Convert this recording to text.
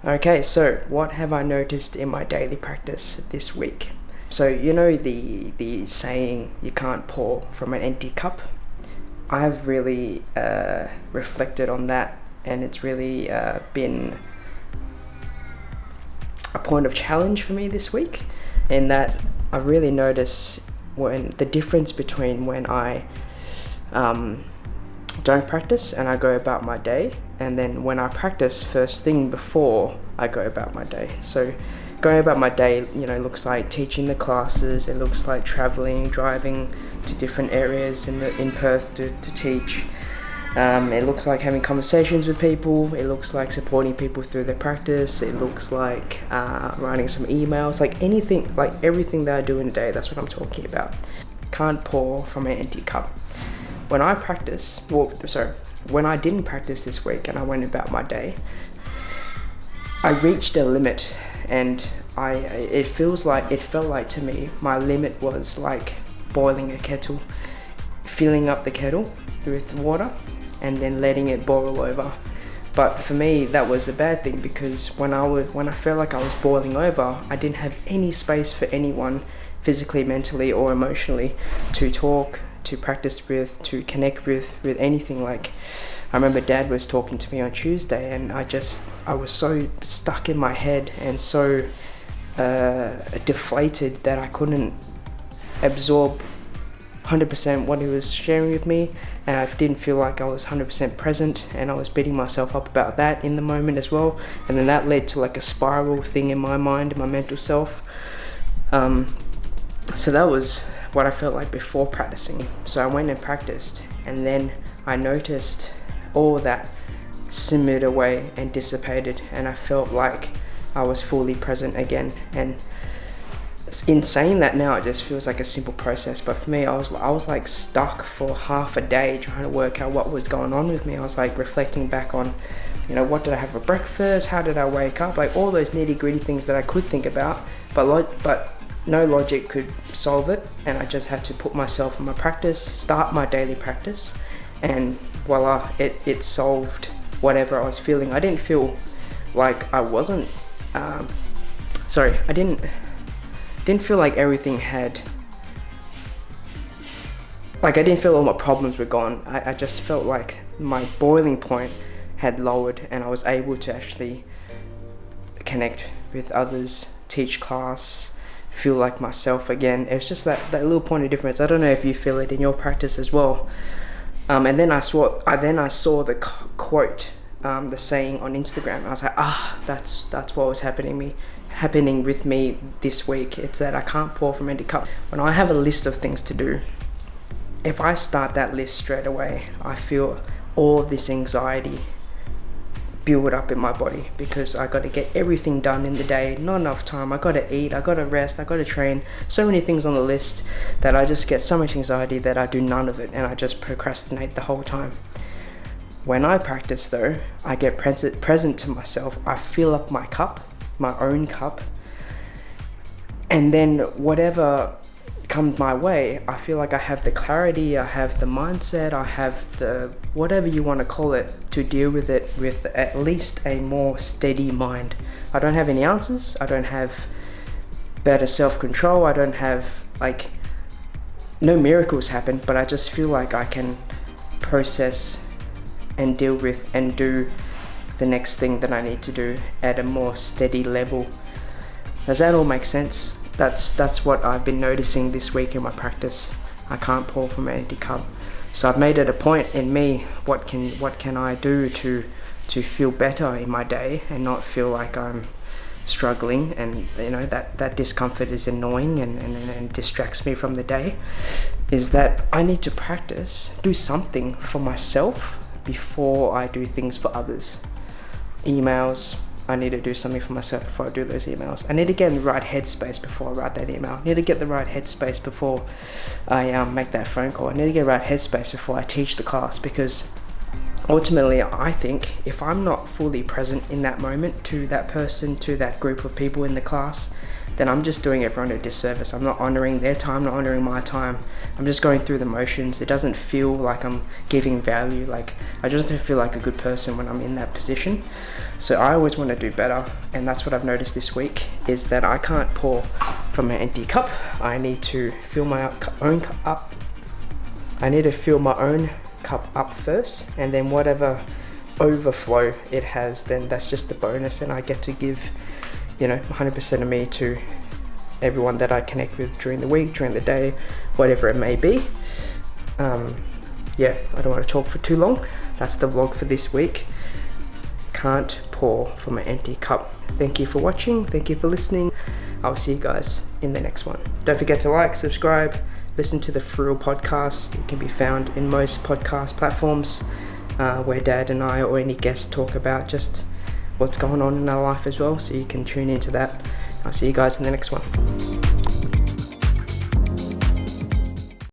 Okay, so what have I noticed in my daily practice this week? So you know the saying, you can't pour from an empty cup? I have really reflected on that, and it's really been a point of challenge for me this week, in that I really notice when the difference between when I don't practice and I go about my day, and then when I practice first thing before I go about my day. So going about my day, looks like teaching the classes, it looks like traveling, driving to different areas in Perth to teach. It looks like having conversations with people, it looks like supporting people through their practice, it looks like writing some emails, like anything, like everything that I do in a day, that's what I'm talking about. Can't pour from an empty cup. When I when I didn't practice this week and I went about my day, I reached a limit, and it felt like to me, my limit was like boiling a kettle, filling up the kettle with water and then letting it boil over. But for me, that was a bad thing, because when I felt like I was boiling over, I didn't have any space for anyone, physically, mentally or emotionally, to talk, to practice with, to connect with anything. Like, I remember Dad was talking to me on Tuesday, and I was so stuck in my head and so deflated that I couldn't absorb 100% what he was sharing with me, and I didn't feel like I was 100% present, and I was beating myself up about that in the moment as well, and then that led to like a spiral thing in my mind, in my mental self. So that was what I felt like before practicing. So I went and practiced, and then I noticed all that simmered away and dissipated, and I felt like I was fully present again. And in saying that now, it just feels like a simple process, but for me, I was like stuck for half a day trying to work out what was going on with me. I was like reflecting back on, what did I have for breakfast, how did I wake up, like all those nitty gritty things that I could think about, but no logic could solve it. And I just had to put myself in my practice, start my daily practice, and voila, it solved whatever I was feeling. I didn't feel like I wasn't I didn't feel like everything had, like I didn't feel all my problems were gone. I just felt like my boiling point had lowered, and I was able to actually connect with others, teach class, feel like myself again. It's just that little point of difference. I don't know if you feel it in your practice as well. And then I saw the quote, the saying on Instagram. I was like, that's what was happening with me this week. It's that I can't pour from an empty cup. When I have a list of things to do, if I start that list straight away, I feel all of this anxiety build up in my body, because I got to get everything done in the day, not enough time, I got to eat, I got to rest, I got to train, so many things on the list that I just get so much anxiety that I do none of it, and I just procrastinate the whole time. When I practice though, I get present to myself, I fill up my cup, my own cup, and then whatever comes my way, I feel like I have the clarity, I have the mindset, I have the whatever you want to call it, to deal with it with at least a more steady mind. I don't have any answers, I don't have better self-control, I don't have, like, no miracles happen, but I just feel like I can process and deal with and do the next thing that I need to do at a more steady level. Does that all make sense? That's what I've been noticing this week in my practice. I can't pour from an empty cup. So I've made it a point in me, what can I do to feel better in my day and not feel like I'm struggling, and that discomfort is annoying and distracts me from the day, is that I need to practice, do something for myself before I do things for others. Emails, I need to do something for myself before I do those emails. I need to get in the right headspace before I write that email. I need to get the right headspace before I make that phone call. I need to get the right headspace before I teach the class, because ultimately, I think if I'm not fully present in that moment to that person, to that group of people in the class, then I'm just doing everyone a disservice. I'm not honoring their time, not honoring my time. I'm just going through the motions. It doesn't feel like I'm giving value. Like, I just don't feel like a good person when I'm in that position. So I always want to do better, and that's what I've noticed this week, is that I can't pour from an empty cup. I need to fill my own cup up. I need to fill my own cup up first, and then whatever overflow it has, then that's just the bonus, and I get to give 100% of me to everyone that I connect with during the week, during the day, whatever it may be. I don't want to talk for too long. That's the vlog for this week. Can't pour from an empty cup. Thank you for watching. Thank you for listening. I'll see you guys in the next one. Don't forget to like, subscribe, listen to the FuReel podcast. It can be found in most podcast platforms, where Dad and I or any guests talk about just what's going on in our life as well, so you can tune into that. I'll see you guys in the next one.